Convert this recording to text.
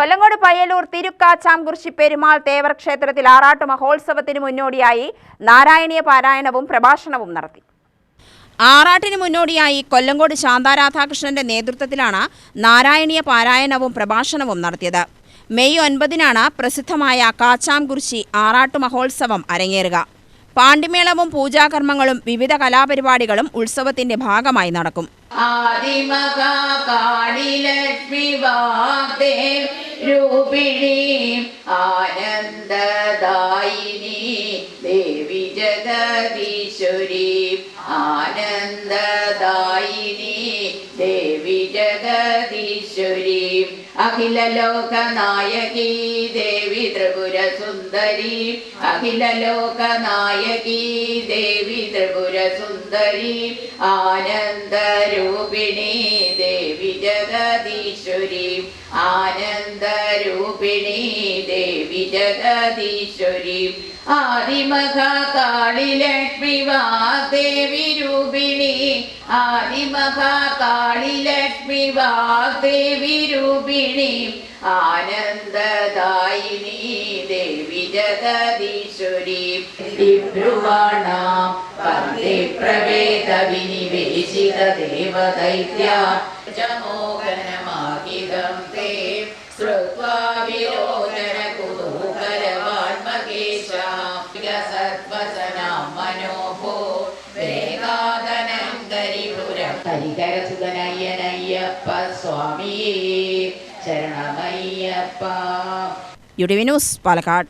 കൊല്ലങ്കോട് പയ്യലൂർ തിരുക്കാച്ചാംകുറിശി പെരുമാൾ തേവർ ക്ഷേത്രത്തിൽ ആറാട്ട് മഹോത്സവത്തിന് മുന്നോടിയായി നാരായണീയ പാരായണവും പ്രഭാഷണവും നടത്തി. ആറാട്ടിന് മുന്നോടിയായി കൊല്ലങ്കോട് ശാന്ത രാധാകൃഷ്ണന്റെ നേതൃത്വത്തിലാണ് നാരായണീയ പാരായണവും പ്രഭാഷണവും നടത്തിയത്. മെയ് 9-നാണ് പ്രസിദ്ധമായ കാച്ചാംകുറിശി ആറാട്ട് മഹോത്സവം അരങ്ങേറുക. പാണ്ടിമേളവും പൂജാകർമ്മങ്ങളും വിവിധ കലാപരിപാടികളും ഉത്സവത്തിന്റെ ഭാഗമായി നടക്കും. ആനന്ദദായിനി ദേവി ജഗദീശ്വരി ആനന്ദദായിനി ദേവി ജഗദീശ്വരി അഖില ലോകനായകി ദേവി ത്രിപുര സുന്ദരി അഖില ലോകനായകി ദേവി ത്രിപുര സുന്ദരി ആനന്ദരൂപിണി ദേവി ജഗദീശ്വരി ആനന്ദരൂപിണി ദേവി ജഗദീശ്വരി ആദിമഹാകാളി ലക്ഷ്മി വാഗ്ദേവി രൂപിണി ആദിമഹാകാളി ലക്ഷ്മി വാഗ്ദേവി രൂപിണി ആനന്ദദായിനി ദേവി ജഗദീശ്വരി ബ്രുവാണ പന്തി പ്രവേദ വിനിവേശിത ദേവദൈത്യ ജമോഹനമാഹിതം തേ ശ്രുത്വാ വിരോചന കുതൂഹലവാന്മകേശ സത്വസനാം മനോഭോ വേദാദനം കരിപുരം ഹരിഹരസുതനയ്യനയ്യപ്പ സ്വാമിയേ ശരണമയ്യപ്പ. UTV news Palakkad.